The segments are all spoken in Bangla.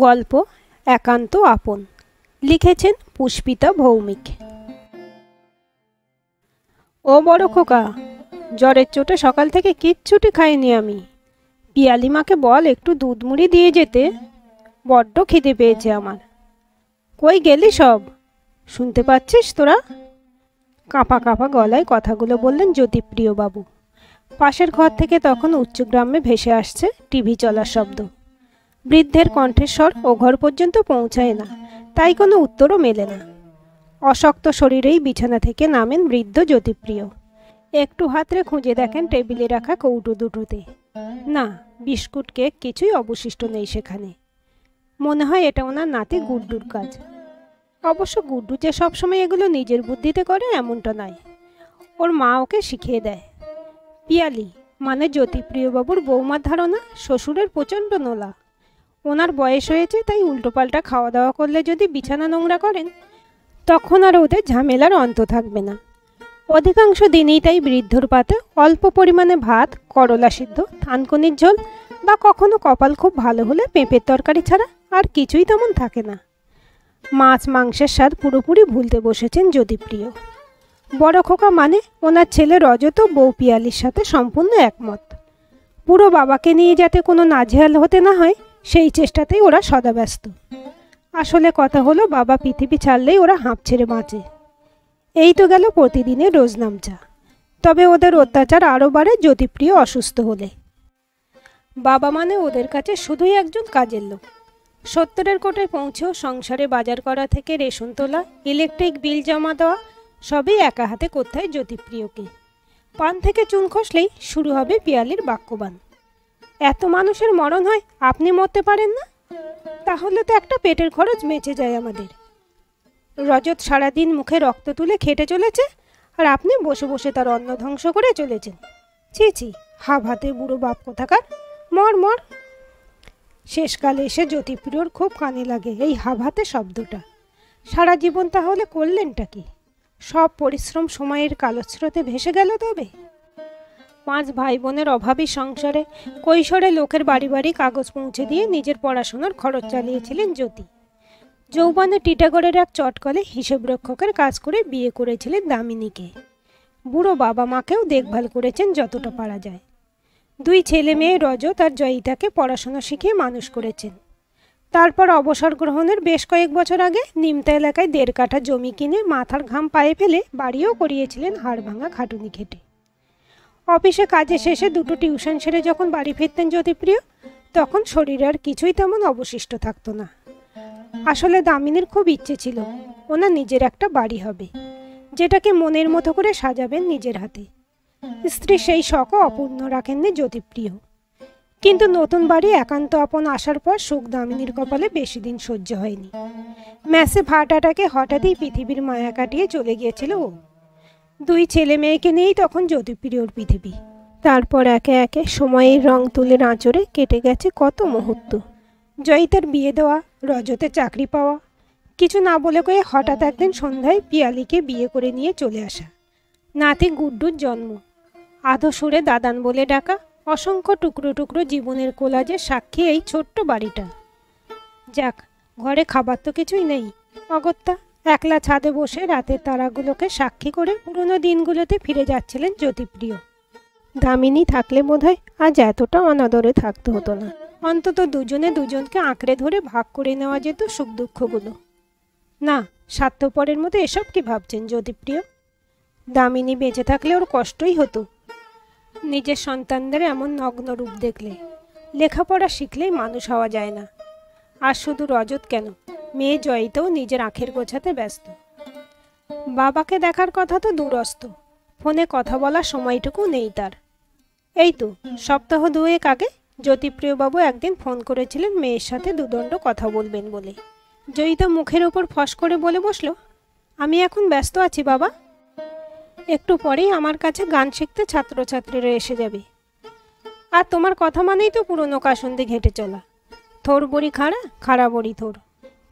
গল্প একান্ত আপন লিখেছেন পুষ্পিতা ভৌমিক। ও বড় খোকা, জ্বরের চোটে সকাল থেকে কিচ্ছুটি খাইনি আমি। পিয়ালি মাকে বল একটু দুধ মুড়ি দিয়ে যেতে, বড্ড খিদে পেয়েছে আমার। কই গেলি সব? শুনতে পাচ্ছিস তোরা? কাঁপা কাঁপা গলায় কথাগুলো বললেন জ্যোতিপ্রিয় বাবু। পাশের ঘর থেকে তখন উচ্চগ্রামে ভেসে আসছে টিভি চলার শব্দ। বৃদ্ধের কণ্ঠস্বর ও ঘর পর্যন্ত পৌঁছায় না, তাই কোনো উত্তরও মেলে না। অশক্ত শরীরেই বিছানা থেকে নামেন বৃদ্ধ জ্যোতিপ্রিয়। একটু হাতড়ে খুঁজে দেখেন টেবিলে রাখা কৌটো দুটোতে। না, বিস্কুট কেক কিছুই অবশিষ্ট নেই সেখানে। মনে হয় এটা ওনার নাতি গুড্ডুর কাজ। অবশ্য গুড্ডু যে সবসময় এগুলো নিজের বুদ্ধিতে করে এমনটা নয়, ওর মা ওকে শিখিয়ে দেয়। পিয়ালি মানে জ্যোতিপ্রিয়বাবুর বৌমার ধারণা শ্বশুরের প্রচণ্ড নোলা। ওনার বয়স হয়েছে, তাই উল্টোপাল্টা খাওয়া দাওয়া করলে যদি বিছানা নোংরা করেন তখন আর ওদের ঝামেলার অন্ত থাকবে না। অধিকাংশ দিনেই তাই বৃদ্ধর পাতে অল্প পরিমাণে ভাত, করলা সিদ্ধ, থানকুনির ঝোল বা কখনো কপাল খুব ভালো হলে পেঁপের তরকারি ছাড়া আর কিছুই তেমন থাকে না। মাছ মাংসের স্বাদ পুরোপুরি ভুলতে বসেছেন জ্যোতিপ্রিয়। বড় খোকা মানে ওনার ছেলে রজত বউ পিয়ালির সাথে সম্পূর্ণ একমত। পুরো বাবাকে নিয়ে যাতে কোনো নাজেহাল হতে না হয় সেই চেষ্টাতেই ওরা সদা ব্যস্ত। আসলে কথা হলো, বাবা পৃথিবী ছাড়লেই ওরা হাঁপ ছেড়ে বাঁচে। এই তো গেল প্রতিদিনের রোজনামচা। তবে ওদের অত্যাচার আরও বাড়ে জ্যোতিপ্রিয় অসুস্থ হলে। বাবা মানে ওদের কাছে শুধুই একজন কাজের লোক। 70-এর কোটায় পৌঁছেও সংসারে বাজার করা থেকে রেশন তোলা, ইলেকট্রিক বিল জমা দেওয়া সবই একা হাতে করতে হয় জ্যোতিপ্রিয়কে। পান থেকে চুন খসলেই শুরু হবে পিয়ালির বাক্যবাণ। এত মানুষের মরণ হয়, আপনি মরতে পারেন না? তাহলে তো একটা পেটের খরচ বেঁচে যায় আমাদের। রজত সারাদিন মুখে রক্ত তুলে খেটে চলেছে, আর আপনি বসে বসে তার অন্ন ধ্বংস করে চলেছেন। ছি ছি, হাব হাতে বুড়ো বাপ কোথাকার, মর মর। শেষকালে এসে জ্যোতিপ্রিয়র খুব কানে লাগে এই হাব হাতে শব্দটা। সারা জীবন তাহলে করলেনটা কি? সব পরিশ্রম সময়ের কালস্রোতে ভেসে গেল তবে। 5 ভাই বোনের অভাবী সংসারে কৈশোরে লোকের বাড়ি বাড়ি কাগজ পৌঁছে দিয়ে নিজের পড়াশোনার খরচ চালিয়েছিলেন জ্যোতি। যৌবনে টিটাগড়ের এক চটকলে হিসেব রক্ষকের কাজ করে বিয়ে করেছিলেন দামিনীকে। বুড়ো বাবা মাকেও দেখভাল করেছেন যতটা পারা যায়। 2 ছেলে মেয়ে রজত আর জয়িতাকে পড়াশোনা শিখিয়ে মানুষ করেছেন। তারপর অবসর গ্রহণের বেশ কয়েক বছর আগে নিমতা এলাকায় 1.5 কাঠা জমি কিনে মাথার ঘাম পায়ে ফেলে বাড়িও করিয়েছিলেন হাড় ভাঙা খাটুনি খেটে। অফিসে কাজে শেষে 2টো টিউশন সেরে যখন বাড়ি ফিরতেন জ্যোতিপ্রিয়, তখন শরীরে আর কিছুই তেমন অবশিষ্ট থাকতো না। আসলে দামিনীর খুব ইচ্ছে ছিল ওনার নিজের একটা বাড়ি হবে, যেটাকে মনের মতো করে সাজাবেন নিজের হাতে। স্ত্রী সেই শখও অপূর্ণ রাখেননি জ্যোতিপ্রিয়। কিন্তু নতুন বাড়ি একান্ত আপন আসার পর সুখ দামিনীর কপালে বেশি দিন সহ্য হয়নি। ম্যাসে ভাটাটাকে হঠাৎই পৃথিবীর মায়া কাটিয়ে চলে গিয়েছিল ও। 2 ছেলে মেয়েকে নিয়েই তখন জ্যোতিপ্রিয়র পৃথিবী। তারপর একে একে সময়ের রং তুলে আঁচড়ে কেটে গেছে কত মুহূর্ত। জয়িতার বিয়ে দেওয়া, রজতে চাকরি পাওয়া, কিছু না বলে কয়ে হঠাৎ একদিন সন্ধ্যায় পিয়ালিকে বিয়ে করে নিয়ে চলে আসা, নাতি গুড্ডুর জন্ম, আধো সুরে দাদান বলে ডাকা, অসংখ্য টুকরো টুকরো জীবনের কোলাজের সাক্ষী এই ছোট্ট বাড়িটা। যাক, ঘরে খাবার তো কিছুই নেই। অগত্যা একলা ছাদে বসে রাতের তারাগুলোকে সাক্ষী করে পুরনো দিনগুলোতে ফিরে যাচ্ছিলেন জ্যোতিপ্রিয়। দামিনী থাকলে বোধহয় আজ এতটা অনাদরে থাকতে হতো না। অন্তত দুজনে দুজনকে আঁকড়ে ধরে ভাগ করে নেওয়া যেত সুখ দুঃখগুলো। না, স্বার্থপরের মতো এসব কি ভাবছেন জ্যোতিপ্রিয়? দামিনী বেঁচে থাকলে ওর কষ্টই হতো নিজের সন্তানদের এমন নগ্ন রূপ দেখলে। লেখাপড়া শিখলেই মানুষ হওয়া যায় না। আর শুধু রজত কেন, মেয়ে জয়িতাও নিজের আঁখের গোছাতে ব্যস্ত। বাবাকে দেখার কথা তো দূরস্থ, ফোনে কথা বলার সময়টুকু নেই তার। এই তো সপ্তাহ 2 আগে জ্যোতিপ্রিয়বাবু একদিন ফোন করেছিলেন মেয়ের সাথে দুদণ্ড কথা বলবেন বলে। জয়িতা মুখের ওপর ফস করে বলে বসল, আমি এখন ব্যস্ত আছি বাবা, একটু পরেই আমার কাছে গান শিখতে ছাত্রছাত্রীরা এসে যাবে। আর তোমার কথা মানেই তো পুরনো কাসুন্দি ঘেঁটে চলা, থোর বড়ি খাড়া, খাড়া বড়ি থোর,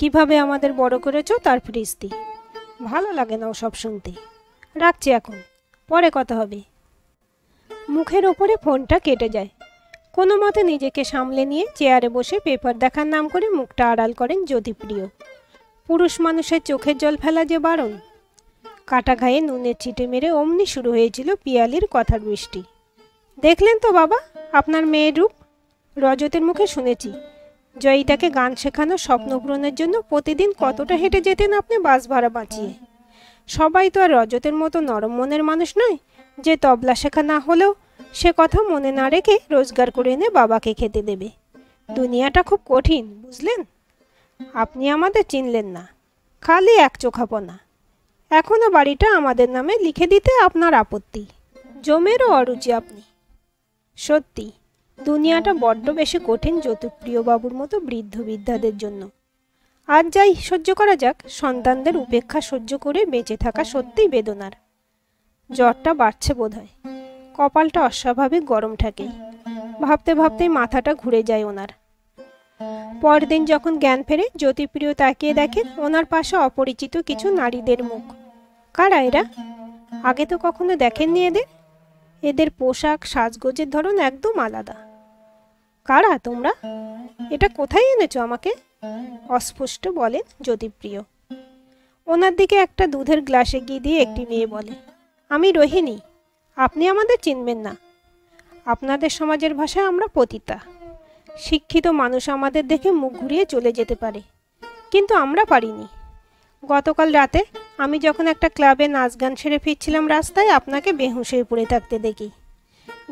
কিভাবে আমাদের বড় করেছো তার ফিরিস্তি। ভালো লাগে না ওসব শুনতে। রাখছি এখন, পরে কথা হবে। মুখের ওপরে ফোনটা কেটে যায়। কোনো মতে নিজেকে সামলে নিয়ে চেয়ারে বসে পেপার দেখার নাম করে মুখটা আড়াল করেন জ্যোতিপ্রিয়। পুরুষ মানুষের চোখের জল ফেলা যে বারণ। কাটা ঘায়ে নুনের ছিটে মেরে অমনি শুরু হয়েছিল পিয়ালির কথার বৃষ্টি। দেখলেন তো বাবা আপনার মেয়ের রূপ? রজতের মুখে শুনেছি জয়িতাকে গান শেখানোর স্বপ্ন পূরণের জন্য প্রতিদিন কতটা হেঁটে যেতেন আপনি বাস ভাড়া বাঁচিয়ে। সবাই তো আর রজতের মতো নরম মনের মানুষ নয় যে তবলা শেখা না হলেও সে কথা মনে না রেখে রোজগার করে এনে বাবাকে খেতে দেবে। দুনিয়াটা খুব কঠিন, বুঝলেন? আপনি আমাদের চিনলেন না, খালি এক চোখাপনা। এখনও বাড়িটা আমাদের নামে লিখে দিতে আপনার আপত্তি। জমেরও অরুচি আপনি। সত্যি দুনিয়াটা বড্ড বেশি কঠিন জ্যোতিপ্রিয়বাবুর মতো বৃদ্ধ বৃদ্ধাদের জন্য। আজ যাই সহ্য করা যাক, সন্তানদের উপেক্ষা সহ্য করে বেঁচে থাকা সত্যিই বেদনার। জ্বরটা বাড়ছে বোধহয়, কপালটা অস্বাভাবিক গরম থাকে। ভাবতে ভাবতেই মাথাটা ঘুরে যায় ওনার। পরদিন যখন জ্ঞান ফেরে জ্যোতিপ্রিয় তাকিয়ে দেখেন ওনার পাশে অপরিচিত কিছু নারীদের মুখ। কারা এরা? আগে তো কখনো দেখেননি এদের। এদের পোশাক সাজগোজের ধরন একদম আলাদা। কারা তোমরা? এটা কোথায় এনেছো আমাকে? অস্পষ্ট বলেন জ্যোতিপ্রিয়। ওনার দিকে একটা দুধের গ্লাস এগিয়ে দিয়ে একটি মেয়ে বলে, আমি রোহিণী, আপনি আমাদের চিনবেন না। আপনাদের সমাজের ভাষায় আমরা পতিতা। শিক্ষিত মানুষ আমাদের দেখে মুখ ঘুরিয়ে চলে যেতে পারে, কিন্তু আমরা পারিনি। গতকাল রাতে আমি যখন একটা ক্লাবে নাচ গান সেরে ফিরছিলাম রাস্তায় আপনাকে বেহুঁশ হয়ে পড়ে থাকতে দেখি।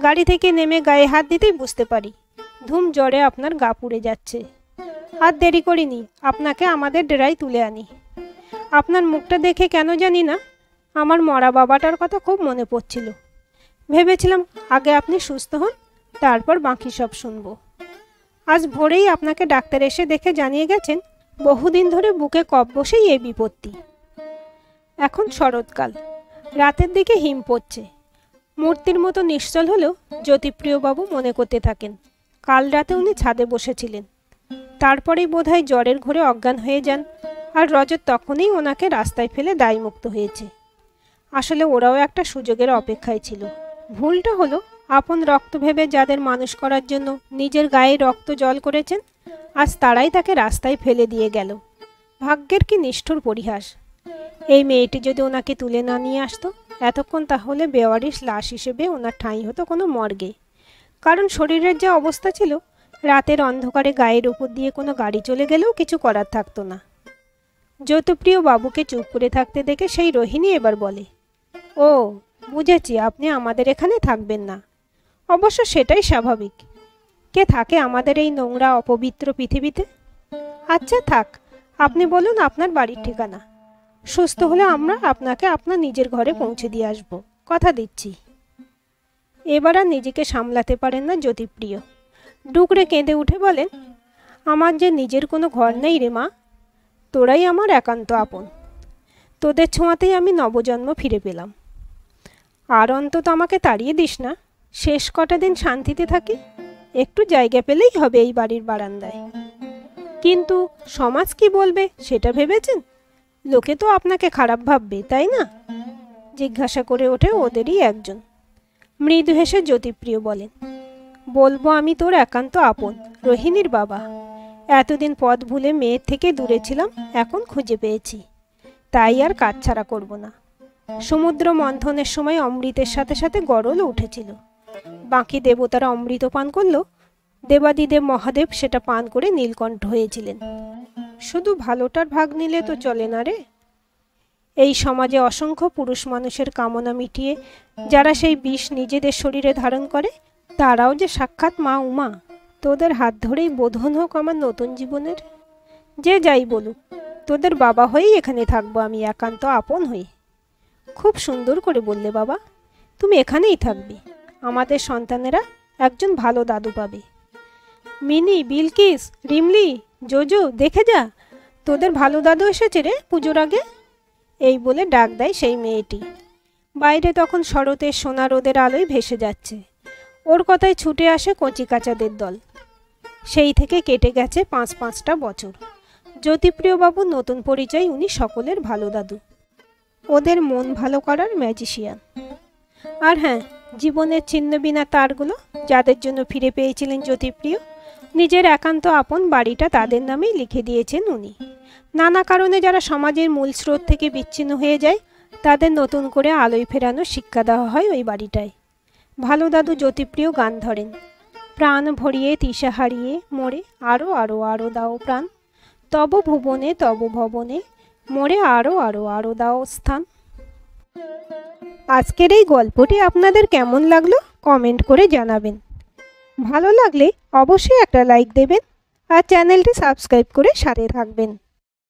গাড়ি থেকে নেমে গায়ে হাত দিতেই বুঝতে পারি ধুম জ্বরে আপনার গা পুড়ে যাচ্ছে। আর দেরি করিনি, আপনাকে আমাদের ডেরায় তুলে আনি। আপনার মুখটা দেখে কেন জানি না আমার মরা বাবাটার কথা খুব মনে পড়ছিল। ভেবেছিলাম আগে আপনি সুস্থ হন, তারপর বাকি সব শুনব। আজ ভোরেই আপনাকে ডাক্তার এসে দেখে জানিয়ে গেছেন বহুদিন ধরে বুকে কফ বসেই এই বিপত্তি। এখন শরৎকাল, রাতের দিকে হিম পড়ছে। মূর্তির মতো নিশ্চল হলেও জ্যোতিপ্রিয়বাবু মনে করতে থাকেন কাল রাতে উনি ছাদে বসেছিলেন। তারপরেই বোধহয় জ্বরের ঘোরে অজ্ঞান হয়ে যান, আর রজত তখনই ওনাকে রাস্তায় ফেলে দায়মুক্ত হয়েছে। আসলে ওরাও একটা সুযোগের অপেক্ষায় ছিল। ভুলটা হলো আপন রক্ত ভেবে যাদের মানুষ করার জন্য নিজের গায়ে রক্ত জল করেছেন, আজ তারাই তাকে রাস্তায় ফেলে দিয়ে গেল। ভাগ্যের কি নিষ্ঠুর পরিহাস। এই মেয়েটি যদি ওনাকে তুলে না নিয়ে আসতো এতক্ষণ, তাহলে বেওয়ারিশ লাশ হিসেবে ওনার ঠাঁই হতো কোনো মর্গে। কারণ শরীরের যা অবস্থা ছিল, রাতের অন্ধকারে গায়ের উপর দিয়ে কোনো গাড়ি চলে গেলেও কিছু করার থাকতো না। জ্যোতিপ্রিয় বাবুকে চুপ করে থাকতে দেখে সেই রোহিণী এবার বলে, ও বুঝেছি, আপনি আমাদের এখানে থাকবেন না। অবশ্য সেটাই স্বাভাবিক। কে থাকে আমাদের এই নোংরা অপবিত্র পৃথিবীতে? আচ্ছা থাক, আপনি বলুন আপনার বাড়ির ঠিকানা। সুস্থ হলে আমরা আপনাকে আপনার নিজের ঘরে পৌঁছে দিয়ে আসবো, কথা দিচ্ছি। এবার আর নিজেকে সামলাতে পারেন না জ্যোতিপ্রিয়। ডুকরে কেঁদে উঠে বলেন, আমার যে নিজের কোনো ঘর নেই রে মা, তোরাই আমার একান্ত আপন। তোদের ছোঁয়াতেই আমি নবজন্ম ফিরে পেলাম। আর অন্তত আমাকে তাড়িয়ে দিস না, শেষ কটা দিন শান্তিতে থাকি। একটু জায়গা পেলেই হবে এই বাড়ির বারান্দায়। কিন্তু সমাজ কি বলবে সেটা ভেবেছেন? লোকে তো আপনাকে খারাপ ভাববে, তাই না? জিজ্ঞাসা করে ওঠে ওদেরই একজন। মৃদু হেসে জ্যোতিপ্রিয় বলেন, বলবো আমি তোর একান্ত আপন, রোহিণীর বাবা। এতদিন পথ ভুলে মেয়ের থেকে দূরে ছিলাম, এখন খুঁজে পেয়েছি, তাই আর কাছছাড়া করব না। সমুদ্র মন্থনের সময় অমৃতের সাথে সাথে গরলও উঠেছিল। বাকি দেবতারা অমৃত পান করলো, দেবাদিদেব মহাদেব সেটা পান করে নীলকণ্ঠ হয়েছিলেন। শুধু ভালোটার ভাগ নিলে তো চলে না রে। এই সমাজে অসংখ্য পুরুষ মানুষের কামনা মিটিয়ে যারা সেই বিষ নিজেদের শরীরে ধারণ করে, তারাও যে সাক্ষাৎ মা উমা। তোদের হাত ধরেই বোধন হোক আমার নতুন জীবনের। যে যাই বলুক, তোদের বাবা হয়েই এখানে থাকবো আমি, একান্ত আপন হয়ে। খুব সুন্দর করে বললে বাবা, তুমি এখানেই থাকবে। আমাদের সন্তানেরা একজন ভালো দাদু পাবে। মিনি, বিলকিস, রিমলি, জোজো, দেখে যা, তোদের ভালো দাদু এসেছে রে পুজোর আগে। এই বলে ডাক দেয় সেই মেয়েটি। বাইরে তখন শরতের সোনা রোদের আলোয় ভেসে যাচ্ছে। ওর কথায় ছুটে আসে কচিকাচাদের দল। সেই থেকে কেটে গেছে 5-5টা বছর। জ্যোতিপ্রিয়বাবুর নতুন পরিচয় উনি সকলের ভালো দাদু, ওদের মন ভালো করার ম্যাজিশিয়ান। আর হ্যাঁ, জীবনের ছিন্নবিনা তারগুলো যাদের জন্য ফিরে পেয়েছিলেন জ্যোতিপ্রিয়, নিজের একান্ত আপন বাড়িটা তাদের নামেই লিখে দিয়েছেন উনি। নানা কারণে যারা সমাজের মূল স্রোত থেকে বিচ্ছিন্ন হয়ে যায়, তাদের নতুন করে আলোয় ফেরানোর শিক্ষা দেওয়া হয় ওই বাড়িটায়। ভালো দাদু জ্যোতিপ্রিয় গান ধরেন, প্রাণ ভরিয়ে তিসা হারিয়ে মোরে আরো আরো আরো দাও প্রাণ, তব ভুবনে তব ভবনে মোরে আরো আরো আরো দাও স্থান। আজকের এই গল্পটি আপনাদের কেমন লাগলো কমেন্ট করে জানাবেন। ভালো লাগলে অবশ্যই একটা লাইক দেবেন আর চ্যানেলটি সাবস্ক্রাইব করে সাথে থাকবেন।